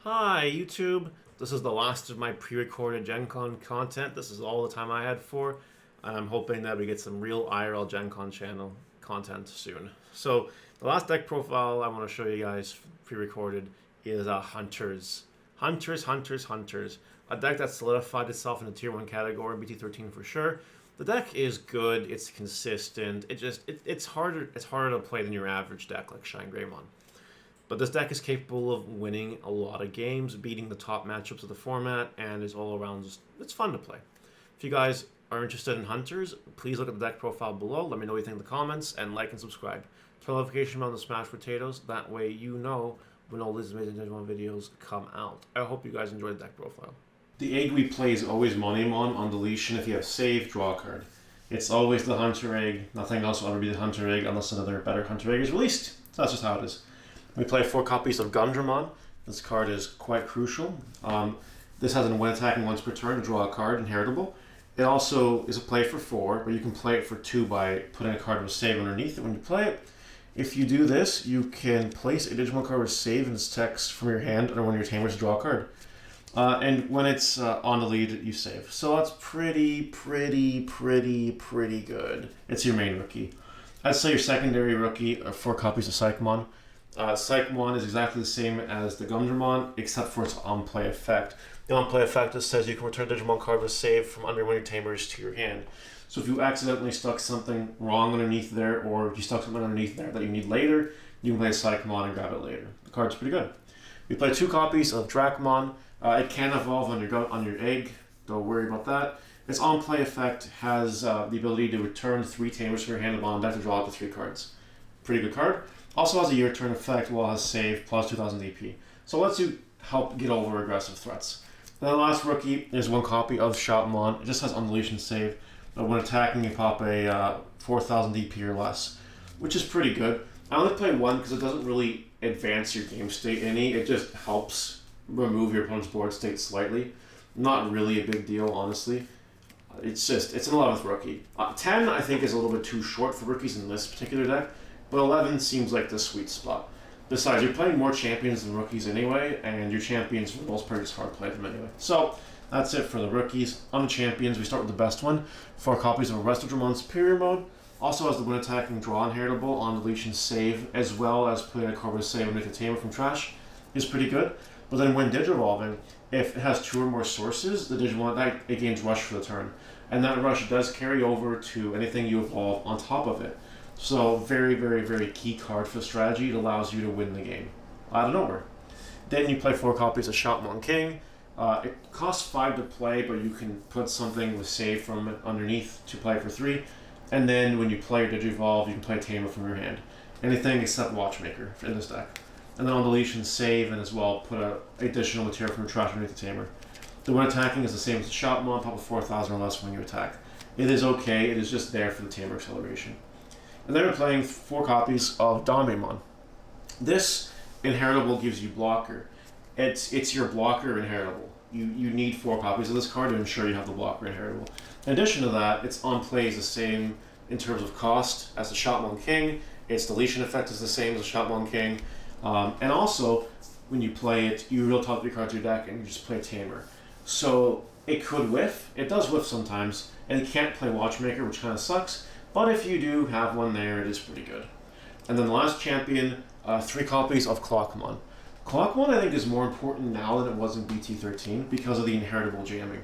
Hi YouTube, this is the last of my pre-recorded Gen Con content. This is all the time I had for, and I'm hoping that we get some real IRL Gen Con channel content soon. So the last deck profile I want to show you guys pre-recorded is Hunters. Hunters. A deck that solidified itself in the tier 1 category, BT13 for sure. The deck is good, it's consistent, it's harder to play than your average deck like Shine Greymon. But this deck is capable of winning a lot of games, beating the top matchups of the format, and is all around it's fun to play. If you guys are interested in Hunters, please look at the deck profile below. Let me know what you think in the comments, and like and subscribe. Turn the notification bell on the smashed potatoes. That way you know when all these amazing Digimon videos come out. I hope you guys enjoy the deck profile. The egg we play is always Monemon on deletion. If you have save, draw a card. It's always the Hunter egg. Nothing else will ever be the Hunter egg unless another better Hunter egg is released. So that's just how it is. We play 4 copies of Digimon. This card is quite crucial. This has an when attacking once per turn to draw a card, inheritable. It also is a play for 4, but you can play it for 2 by putting a card with save underneath it when you play it. If you do this, you can place a Digimon card with save in its text from your hand under one of your Tamers to draw a card. And when it's on the lead, you save. So that's pretty good. It's your main rookie. I'd say your secondary rookie are 4 copies of Psychomon. Psychomon is exactly the same as the Gumdramon, except for its on-play effect. The on-play effect just says you can return a Digimon card with save from under one of your Tamers to your hand. So if you accidentally stuck something wrong underneath there, or if you stuck something underneath there that you need later, you can play Psychomon and grab it later. The card's pretty good. We play 2 copies of Dracmon. It can evolve on your egg. Don't worry about that. Its on-play effect has the ability to return 3 Tamers from your hand and bottom deck to draw up to 3 cards. Pretty good card. Also has a year turn effect while it has save plus 2000 DP. So it lets you help get over aggressive threats. And then the last rookie is 1 copy of Shopmon. It just has Undeletion save. But when attacking, you pop a 4000 DP or less, which is pretty good. I only play 1 because it doesn't really advance your game state any. It just helps remove your opponent's board state slightly. Not really a big deal, honestly. It's an 11th rookie. 10 I think is a little bit too short for rookies in this particular deck. But 11 seems like the sweet spot. Besides, you're playing more champions than rookies anyway, and your champions, for the most part, just hard play them anyway. So, that's it for the rookies. On the champions, we start with the best one. 4 copies of Digimon Superior Mode. Also has the when attacking draw inheritable, on deletion save, as well as putting a card with save and make a Tamer from trash. Is pretty good. But then when Digivolving, if it has 2 or more sources, the Digimon, it gains Rush for the turn. And that Rush does carry over to anything you evolve on top of it. So very key card for the strategy. It allows you to win the game out of nowhere. Then you play 4 copies of Shopmon King. It costs 5 to play, but you can put something with save from it underneath to play for 3. And then when you play your Digivolve, you can play Tamer from your hand. Anything except Watchmaker in this deck. And then on deletion, save, and as well put a additional material from your trash underneath the Tamer. The when attacking is the same as the Shopmon, pop a 4000 or less when you attack. It is okay, it is just there for the Tamer acceleration. And then we're playing 4 copies of Damemon. This inheritable gives you blocker. It's your blocker inheritable. You need 4 copies of this card to ensure you have the blocker inheritable. In addition to that, its on play is the same in terms of cost as the Shopmon King. Its deletion effect is the same as the Shopmon King. And also, when you play it, you reveal top 3 cards of your deck and you just play Tamer. So it could whiff. It does whiff sometimes. And it can't play Watchmaker, which kind of sucks. But if you do have one there, it is pretty good. And then the last champion, 3 copies of Clockmon. Clockmon, I think, is more important now than it was in BT13 because of the inheritable jamming.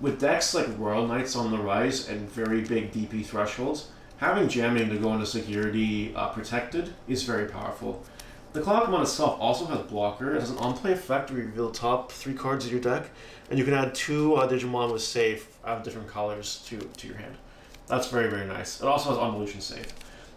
With decks like Royal Knights on the rise and very big DP thresholds, having jamming to go into security protected is very powerful. The Clockmon itself also has blocker. It has an on-play effect where you reveal the top 3 cards of your deck, and you can add 2 Digimon with save of different colors to your hand. That's very nice. It also has on-deletion save.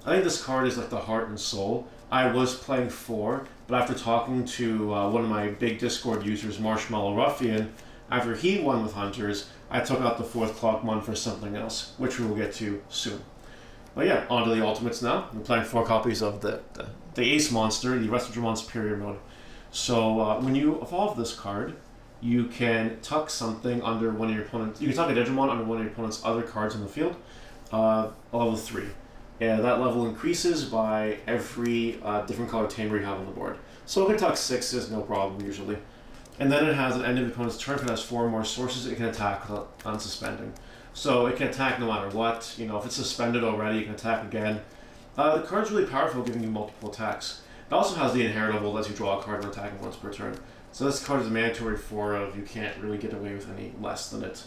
I think this card is like the heart and soul. I was playing 4, but after talking to one of my big Discord users, Marshmallow Ruffian, after he won with Hunters, I took out the 4th Clockmon for something else, which we will get to soon. But yeah, on to the ultimates now. We're playing 4 copies of the Ace Monster, the Digimon Superior Mode. So when you evolve this card, you can tuck something under one of your opponents. You can tuck a Digimon under one of your opponent's other cards in the field. Level 3. And that level increases by every different color Tamer you have on the board. So it can tuck 6s, no problem usually. And then it has an end of the opponent's turn. If it has 4 more sources, it can attack without unsuspending. So it can attack no matter what. You know, if it's suspended already, you can attack again. The card's really powerful, giving you multiple attacks. It also has the inheritable, lets you draw a card when attacking once per turn. So this card is a mandatory 4 of, you can't really get away with any less than it.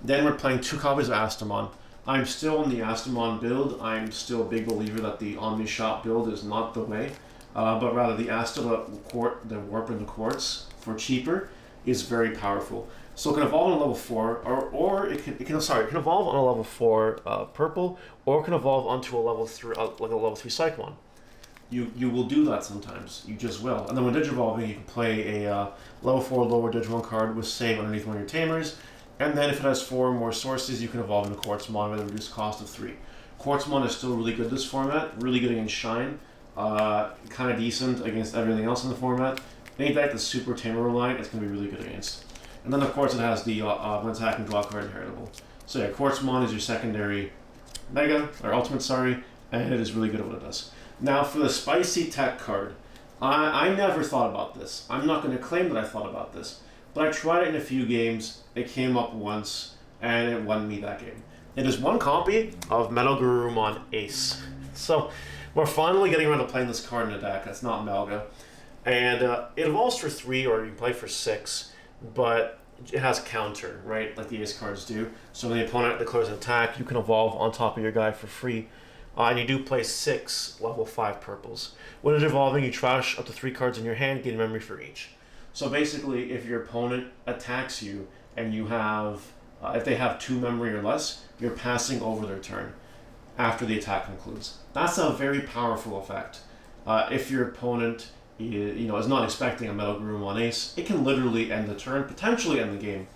Then we're playing 2 copies of Astomon. I'm still in the Astomon build. I'm still a big believer that the Omni Shop build is not the way, but rather the the Warp and the Quartz for cheaper is very powerful. So it can evolve on a level 4, or it can evolve on a level 4 purple, or it can evolve onto a level 3 like a level 3 Cyclone. You will do that sometimes. You just will. And then when Digivolving, you can play a level 4 lower Digimon card with save underneath one of your Tamers. And then if it has 4 more sources, you can evolve into Quartz Mom with a reduced cost of 3. Quartz Mom is still really good this format, really good against Shine, kind of decent against everything else in the format. Any deck that's super Tamer reliant, it's going to be really good against. And then of course it has the when attacking draw card inheritable. So yeah, Quartz Mom is your secondary Mega, or Ultimate, sorry, and it is really good at what it does. Now for the Spicy Tech card, I never thought about this. I'm not going to claim that I thought about this. But I tried it in a few games, it came up once, and it won me that game. It is 1 copy of Metal Garurumon Ace. So, we're finally getting around to playing this card in a deck that's not Melga. And it evolves for 3, or you can play for 6, but it has counter, right, like the Ace cards do. So when the opponent declares an attack, you can evolve on top of your guy for free. And you do play 6 level 5 purples. When it's evolving, you trash up to 3 cards in your hand, gain memory for each. So basically, if your opponent attacks you and you have, if they have 2 memory or less, you're passing over their turn after the attack concludes. That's a very powerful effect. If your opponent, is not expecting a Metal Garurumon Ace, it can literally end the turn, potentially end the game.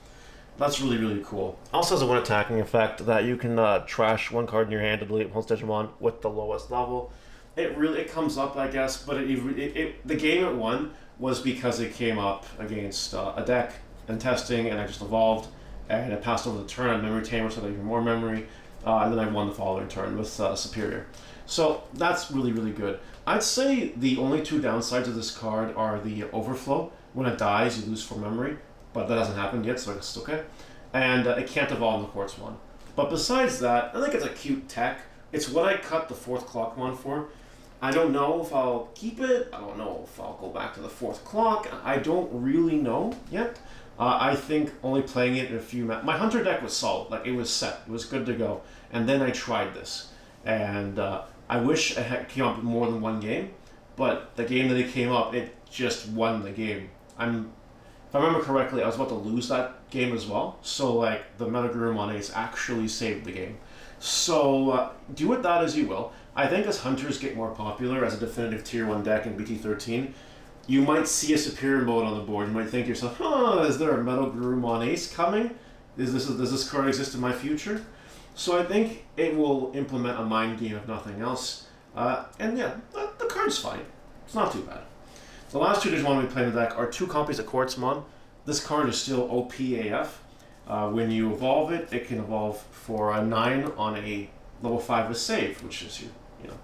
That's really, really cool. Also has a 1 attacking effect that you can trash 1 card in your hand to delete opponent's Digimon with the lowest level. It comes up, I guess, but the game it won was because it came up against a deck and testing, and I just evolved, and it passed over the turn on Memory Tamer, so I got even more memory, and then I won the following turn with Superior. So that's really, really good. I'd say the only 2 downsides of this card are the overflow. When it dies, you lose 4 memory, but that hasn't happened yet, so it's okay. And it can't evolve in the Quartz one. But besides that, I think it's a cute tech. It's what I cut the 4th clock one for. I don't know if I'll keep it. I don't know if I'll go back to the 4th clock. I don't really know yet. I think only playing it in a few my Hunter deck was solid. Like, it was set. It was good to go. And then I tried this. And I wish it had came up in more than 1 game. But the game that it came up, it just won the game. If I remember correctly, I was about to lose that game as well. So, like, the Metal Garurumon Ace actually saved the game. So, do with that as you will. I think as Hunters get more popular as a definitive Tier 1 deck in BT13, you might see a Superior mode on the board. You might think to yourself, is there a Metal Garurumon Ace coming? Does this card exist in my future? So I think it will implement a mind game if nothing else. And yeah, the card's fine. It's not too bad. The last 2 Digimon we play in the deck are 2 copies of Quartz Mom. This card is still OP AF. When you evolve it, it can evolve for a 9 on a level 5 with save, which is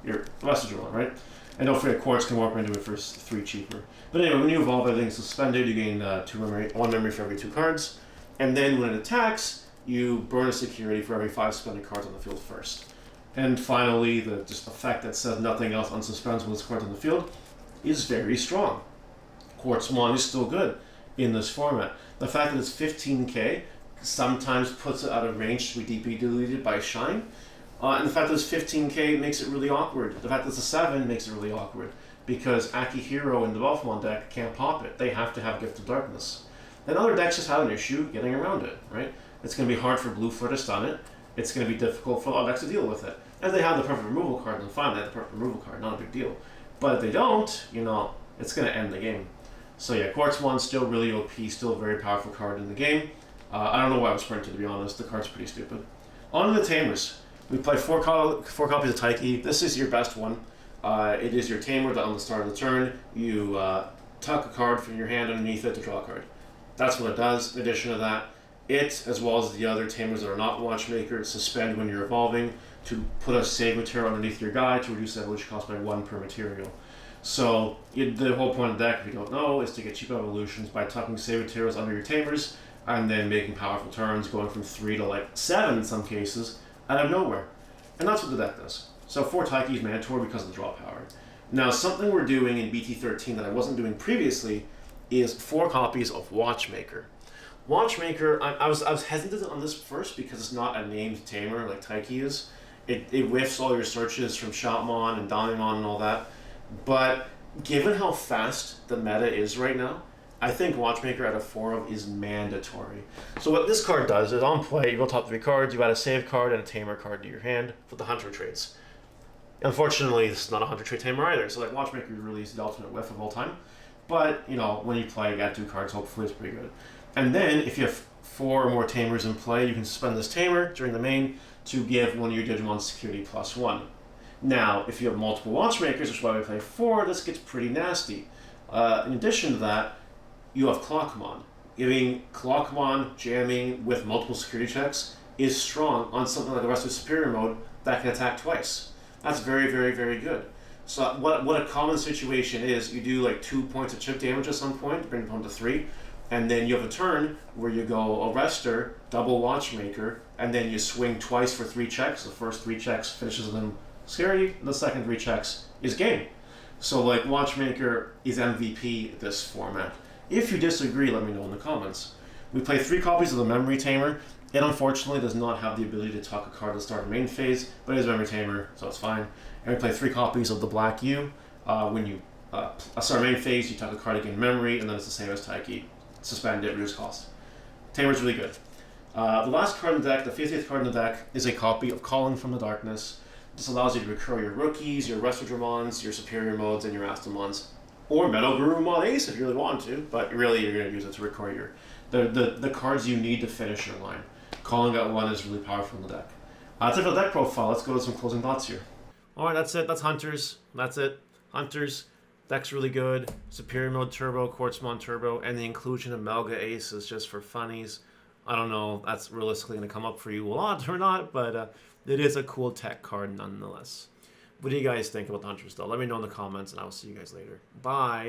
your best Digimon, right? And don't forget, Quartz can warp into it for 3 cheaper. But anyway, when you evolve, everything's suspended. You gain 1 memory for every 2 cards. And then when it attacks, you burn a security for every 5 suspended cards on the field first. And finally, the effect that says nothing else unsuspends when this card's on the field is very strong. Quartz Mom is still good in this format. The fact that it's 15k sometimes puts it out of range to be DP deleted by Shine. And the fact that it's 15k makes it really awkward. The fact that it's a 7 makes it really awkward, because Akihiro in the Buffmon deck can't pop it. They have to have Gift of Darkness. And other decks just have an issue getting around it, right? It's going to be hard for Blue Fleur to stun it. It's going to be difficult for other decks to deal with it. If they have the perfect removal card, then fine, they have the perfect removal card, not a big deal. But if they don't, it's going to end the game. So yeah, Quartz Mon's still really OP, still a very powerful card in the game. I don't know why I was sprinted, to be honest. The card's pretty stupid. On to the Tamers. We play 4 copies of Taiki. This is your best one. It is your Tamer that on the start of the turn, you tuck a card from your hand underneath it to draw a card. That's what it does. In addition to that, it, as well as the other Tamers that are not Watchmakers, suspend when you're evolving to put a save material underneath your guy to reduce the evolution cost by 1 per material. So the whole point of the deck, if you don't know, is to get cheap evolutions by tucking save materials under your Tamers and then making powerful turns, going from 3 to like 7 in some cases, out of nowhere. And that's what the deck does. So 4 Taiki is mandatory because of the draw power. Now, something we're doing in BT13 that I wasn't doing previously is 4 copies of Watchmaker. Watchmaker, I was hesitant on this first because it's not a named Tamer like Taiki is. It whiffs all your searches from Shotmon and Digimon and all that. But given how fast the meta is right now, I think Watchmaker out of 4 of is mandatory. So what this card does is on play, you roll top 3 cards, you add a save card and a Tamer card to your hand for the Hunter traits. Unfortunately, this is not a Hunter trait Tamer either, so like Watchmaker really is the ultimate whiff of all time. But, you know, when you play, you add 2 cards, hopefully it's pretty good. And then, if you have 4 or more Tamers in play, you can spend this Tamer during the main to give one of your Digimon security +1. Now, if you have multiple Watchmakers, which is why we play 4, this gets pretty nasty. In addition to that, you have Clockmon. Giving Clockmon jamming with multiple security checks is strong on something like the rest of Superior Mode that can attack twice. That's very, very, very good. So what a common situation is, you do like 2 points of chip damage at some point to bring the opponent to 3, and then you have a turn where you go Arrestor, double Watchmaker, and then you swing twice for 3 checks. The first 3 checks finishes with them security, the second 3 checks is game. So like Watchmaker is MVP this format. If you disagree, let me know in the comments. We play 3 copies of the Memory Tamer. It unfortunately does not have the ability to tuck a card at the start of main phase, but it is Memory Tamer, so it's fine. And we play 3 copies of the Black U. When you start main phase, you tuck a card again memory, and then it's the same as Taiki. Suspend it, reduce cost. Tamer's really good. The last card in the deck, the 50th card in the deck, is a copy of Calling from the Darkness. This allows you to recur your rookies, your Restodramons, your Superior Modes, and your Astomons. Or Metal Garurumon Ace if you really want to, but really you're going to use it to recur your the cards you need to finish your line. Calling out 1 is really powerful in the deck. That's it for the deck profile. Let's go to some closing thoughts here. Alright, that's it. That's Hunters. That's it. Hunters. Deck's really good. Superior Mode Turbo, Quartz Mom Turbo, and the inclusion of Melga Ace is just for funnies. I don't know if that's realistically going to come up for you a lot or not, but it is a cool tech card nonetheless. What do you guys think about the Hunters, though? Let me know in the comments, and I will see you guys later. Bye!